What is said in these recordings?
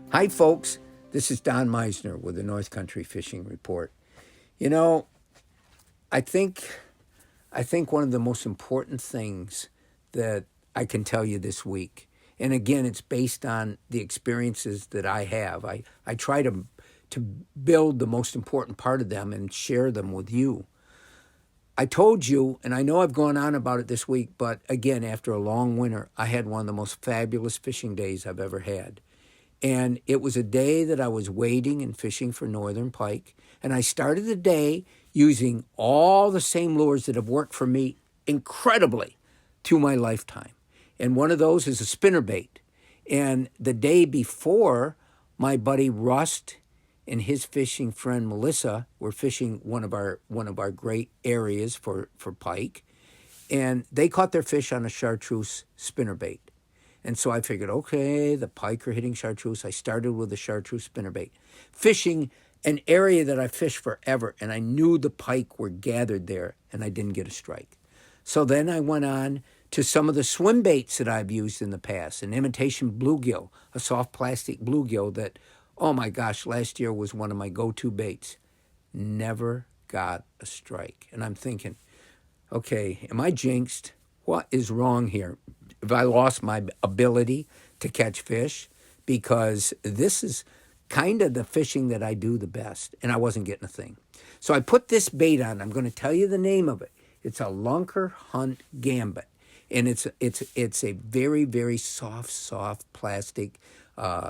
Hi, folks. This is Don Meissner with the North Country Fishing Report. You know, I think I think one of the most important things that I can tell you this week, and again, it's based on the experiences that I have. I try to build the most important part of them and share them with you. I told you, and I know I've gone on about it this week, but again, after a long winter, I had one of the most fabulous fishing days I've ever had. And it was a day that I was wading and fishing for northern pike. And I started the day using all the same lures that have worked for me incredibly through my lifetime. And one of those is a spinnerbait. And the day before, my buddy Rust and his fishing friend Melissa were fishing one of our great areas for pike. And they caught their fish on a chartreuse spinnerbait. And so I figured, okay, the pike are hitting chartreuse. I started with a chartreuse spinnerbait, fishing an area that I fished forever, and I knew the pike were gathered there, and I didn't get a strike. So then I went on to some of the swim baits that I've used in the past, an imitation bluegill, a soft plastic bluegill that, oh my gosh, last year was one of my go-to baits. Never got a strike. And I'm thinking, okay, am I jinxed? What is wrong here? Have I lost my ability to catch fish? Because this is kind of the fishing that I do the best, and I wasn't getting a thing. So I put this bait on. I'm going to tell you the name of it. It's a Lunker Hunt Gambit, and it's a very, very soft plastic,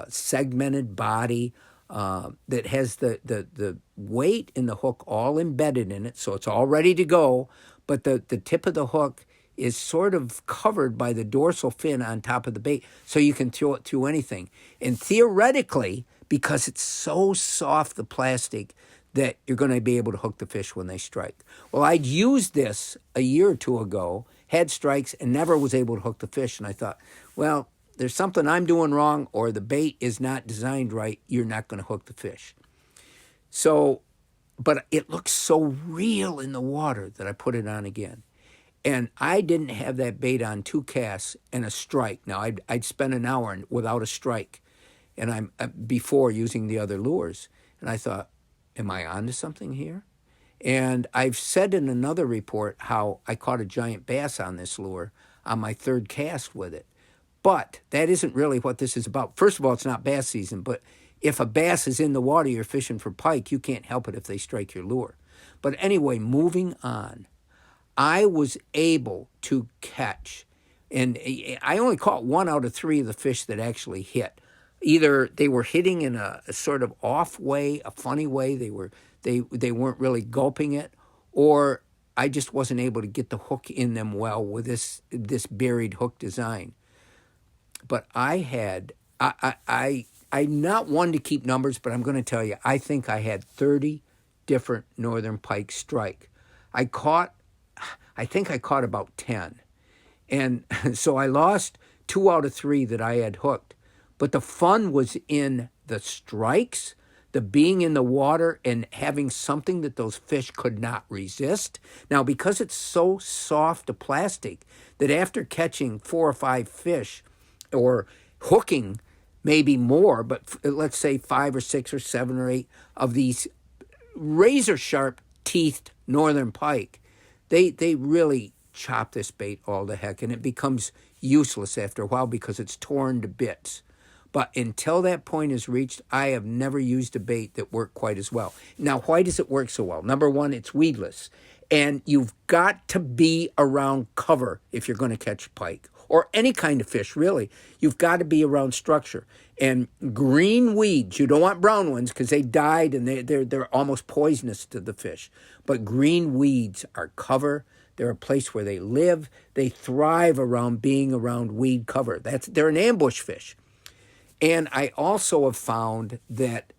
segmented body that has the weight in the hook all embedded in it, so it's all ready to go, but the tip of the hook is sort of covered by the dorsal fin on top of the bait, so you can throw it through anything. And theoretically, because it's so soft, the plastic, that you're going to be able to hook the fish when they strike. Well, I'd used this a year or two ago, had strikes, and never was able to hook the fish. And I thought, well, there's something I'm doing wrong, or the bait is not designed right. You're not going to hook the fish. So, but it looks so real in the water that I put it on again. And I didn't have that bait on 2 casts and a strike. Now, I'd spent an hour without a strike, and I'm before using the other lures. And I thought, am I on to something here? And I've said in another report how I caught a giant bass on this lure on my 3rd cast with it. But that isn't really what this is about. First of all, it's not bass season, but if a bass is in the water, you're fishing for pike, you can't help it if they strike your lure. But anyway, moving on. I was able to catch, and I only caught 1 out of 3 of the fish that actually hit. Either they were hitting in a sort of off way, a funny way, they weren't really gulping it, or I just wasn't able to get the hook in them well with this buried hook design. But I'm not one to keep numbers, but I'm going to tell you, I think I had 30 different northern pike strike. I think I caught about 10. And so I lost 2 out of 3 that I had hooked. But the fun was in the strikes, the being in the water and having something that those fish could not resist. Now, because it's so soft a plastic that after catching 4 or 5 fish or hooking maybe more, but let's say 5 or 6 or 7 or 8 of these razor sharp teethed northern pike, they really chop this bait all to heck, and it becomes useless after a while because it's torn to bits. But until that point is reached, I have never used a bait that worked quite as well. Now, why does it work so well? Number one, it's weedless. And you've got to be around cover if you're going to catch pike, or any kind of fish, really. You've got to be around structure. And green weeds, you don't want brown ones because they died and they're almost poisonous to the fish. But green weeds are cover. They're a place where they live. They thrive around being around weed cover. They're an ambush fish. And I also have found that,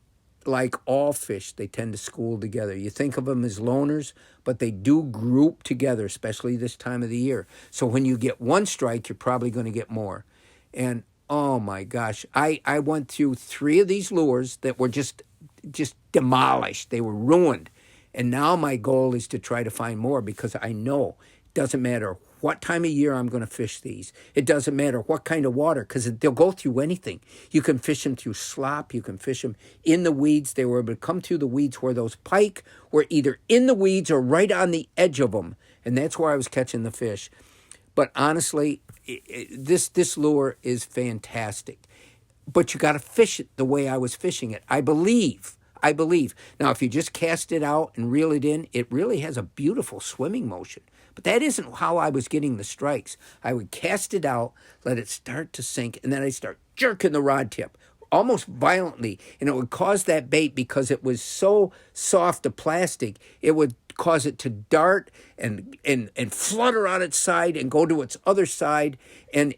like all fish, they tend to school together. You think of them as loners, but they do group together, especially this time of the year. So when you get 1 strike, you're probably going to get more. And oh my gosh, I went through 3 of these lures that were just demolished. They were ruined. And now my goal is to try to find more, because I know it doesn't matter what time of year I'm going to fish these. It doesn't matter what kind of water, because they'll go through anything. You can fish them through slop. You can fish them in the weeds. They were able to come through the weeds where those pike were either in the weeds or right on the edge of them. And that's where I was catching the fish. But honestly, this lure is fantastic. But you got to fish it the way I was fishing it. I believe. Now, if you just cast it out and reel it in, it really has a beautiful swimming motion. But that isn't how I was getting the strikes. I would cast it out, let it start to sink, and then I'd start jerking the rod tip almost violently. And it would cause that bait, because it was so soft to plastic, it would cause it to dart and flutter on its side and go to its other side. And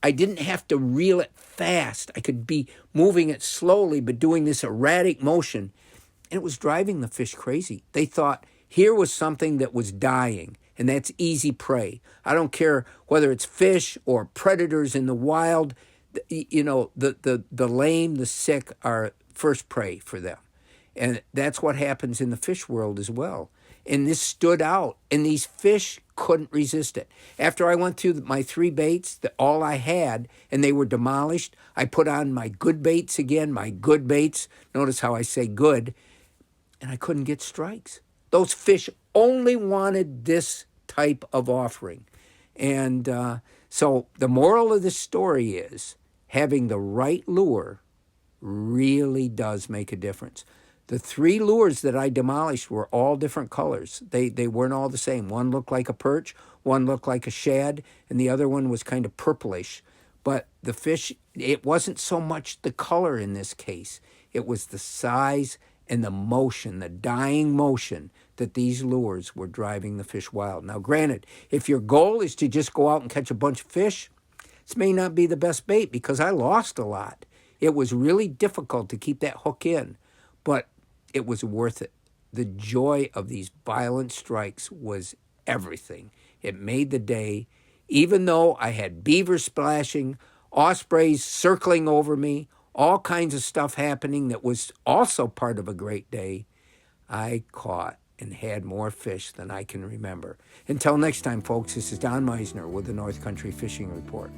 I didn't have to reel it fast. I could be moving it slowly, but doing this erratic motion. And it was driving the fish crazy. They thought here was something that was dying, and that's easy prey. I don't care whether it's fish or predators in the wild. You know, the lame, the sick are first prey for them. And that's what happens in the fish world as well. And this stood out, and these fish couldn't resist it. After I went through my 3 baits, all I had, and they were demolished, I put on my good baits again, my good baits. Notice how I say good. And I couldn't get strikes. Those fish only wanted this type of offering. And so the moral of this story is having the right lure really does make a difference. The 3 lures that I demolished were all different colors. They weren't all the same. One looked like a perch, one looked like a shad, and the other one was kind of purplish. But the fish, it wasn't so much the color in this case. It was the size and the motion, the dying motion, that these lures were driving the fish wild. Now, granted, if your goal is to just go out and catch a bunch of fish, this may not be the best bait, because I lost a lot. It was really difficult to keep that hook in, but it was worth it. The joy of these violent strikes was everything. It made the day. Even though I had beaver splashing, ospreys circling over me, all kinds of stuff happening that was also part of a great day, I caught and had more fish than I can remember. Until next time, folks, this is Don Meissner with the North Country Fishing Report.